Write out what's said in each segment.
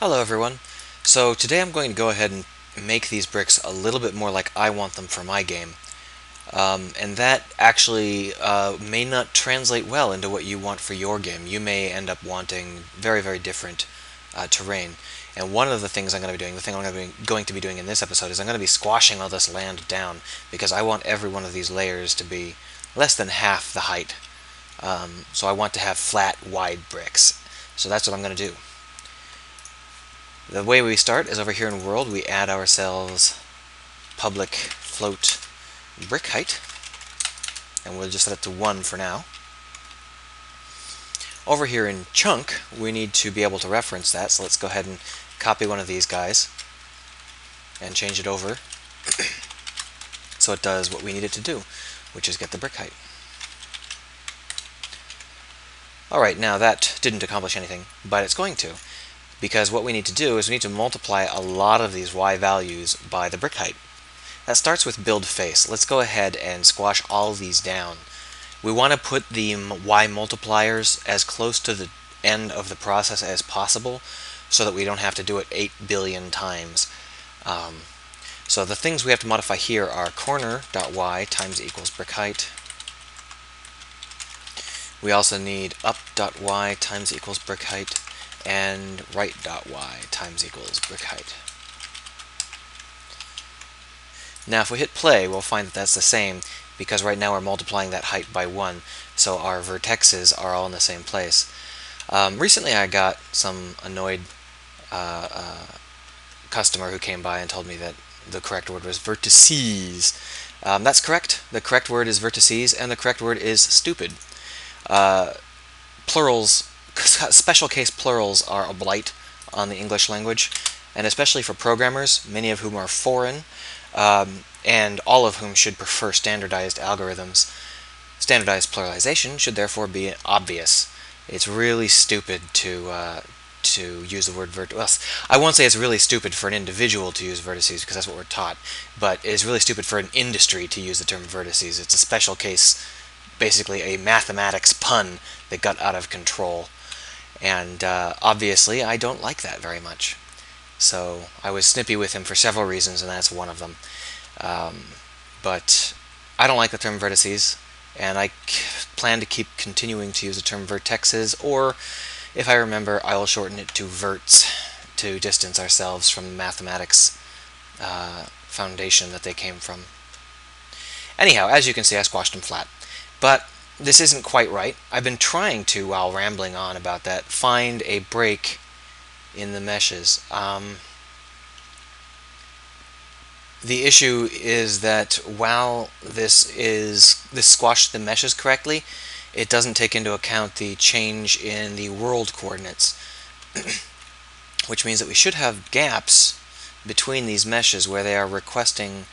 Hello everyone. So today I'm going to go ahead and make these bricks a little bit more like I want them for my game. And that actually may not translate well into what you want for your game. You may end up wanting very, very different terrain. And one of the things I'm going to be doing, the thing I'm going to be doing in this episode, is I'm going to be squashing all this land down because I want every one of these layers to be less than half the height. So I want to have flat, wide bricks. So that's what I'm going to do. The way we start is over here in World, we add ourselves public float brick height, and we'll just set it to 1 for now. Over here in Chunk, we need to be able to reference that, so let's go ahead and copy one of these guys and change it over so it does what we need it to do, which is get the brick height. Alright, now that didn't accomplish anything, but it's going to. Because what we need to do is we need to multiply a lot of these y values by the brick height. That starts with build face. Let's go ahead and squash all these down. We want to put the y multipliers as close to the end of the process as possible so that we don't have to do it 8 billion times. So the things we have to modify here are corner.y times equals brick height. We also need up.y times equals brick height, and right.y times equals brick height. Now if we hit play, we'll find that that's the same, because right now we're multiplying that height by 1, so our vertexes are all in the same place. Recently I got some annoyed customer who came by and told me that the correct word was vertices. That's correct. The correct word is vertices, and the correct word is stupid. Plurals, special case plurals, are a blight on the English language, and especially for programmers, many of whom are foreign, and all of whom should prefer standardized algorithms. Standardized pluralization should therefore be obvious. It's really stupid to use the word vertices. I won't say it's really stupid for an individual to use vertices, because that's what we're taught, but it's really stupid for an industry to use the term vertices. It's a special case, basically a mathematics pun that got out of control. And obviously I don't like that very much. So I was snippy with him for several reasons, and that's one of them. But I don't like the term vertices, and I plan to keep continuing to use the term vertexes, or if I remember, I will shorten it to verts to distance ourselves from the mathematics foundation that they came from. Anyhow, as you can see, I squashed them flat. But this isn't quite right. I've been trying to, while rambling on about that, find a break in the meshes. The issue is that while this squashed the meshes correctly, it doesn't take into account the change in the world coordinates, which means that we should have gaps between these meshes where they are requesting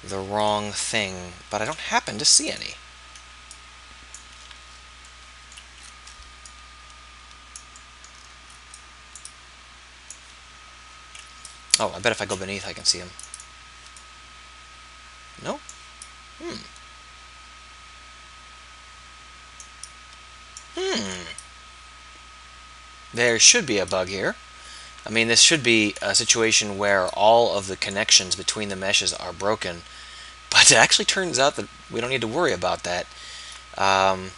the wrong thing, but I don't happen to see any. Oh, I bet if I go beneath I can see them. No? There should be a bug here. I mean, this should be a situation where all of the connections between the meshes are broken, but it actually turns out that we don't need to worry about that. The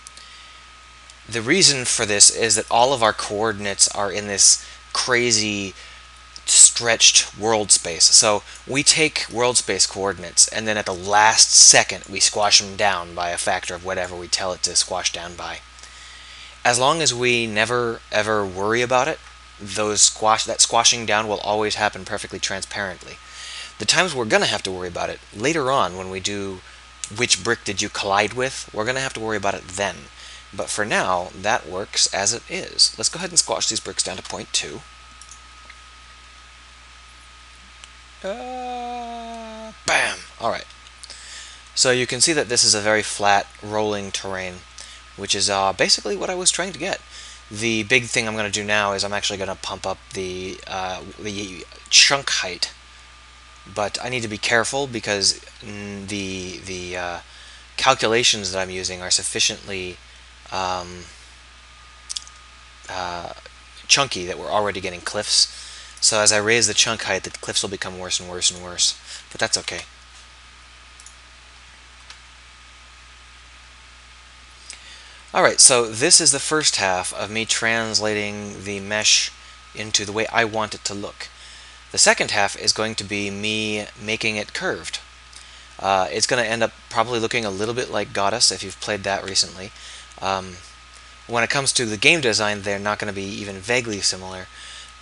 reason for this is that all of our coordinates are in this crazy stretched world space. So we take world space coordinates, and then at the last second we squash them down by a factor of whatever we tell it to squash down by. As long as we never ever worry about it, that squashing down will always happen perfectly transparently. The times we're going to have to worry about it later on, when we do which brick did you collide with, we're going to have to worry about it then. But for now, that works as it is. Let's go ahead and squash these bricks down to 0.2. Bam! Alright. So you can see that this is a very flat, rolling terrain, which is basically what I was trying to get. The big thing I'm going to do now is I'm actually going to pump up the chunk height, but I need to be careful because the calculations that I'm using are sufficiently chunky that we're already getting cliffs. So as I raise the chunk height, the cliffs will become worse and worse and worse. But that's okay. Alright, so this is the first half of me translating the mesh into the way I want it to look. The second half is going to be me making it curved. It's going to end up probably looking a little bit like Goddess if you've played that recently. Um, when it comes to the game design, they're not going to be even vaguely similar,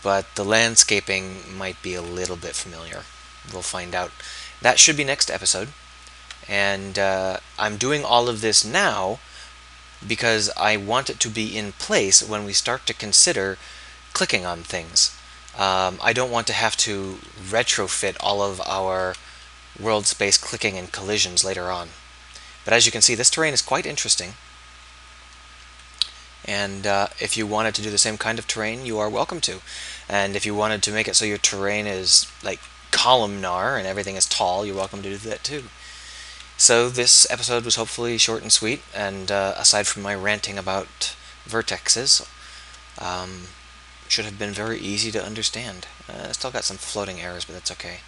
but the landscaping might be a little bit familiar. We'll find out. That should be next episode. And I'm doing all of this now because I want it to be in place when we start to consider clicking on things. I don't want to have to retrofit all of our world space clicking and collisions later on. But as you can see, this terrain is quite interesting. And if you wanted to do the same kind of terrain, you are welcome to. And if you wanted to make it so your terrain is like columnar and everything is tall, you're welcome to do that too. So this episode was hopefully short and sweet, and aside from my ranting about vertexes, should have been very easy to understand. Still got some floating errors, but that's okay.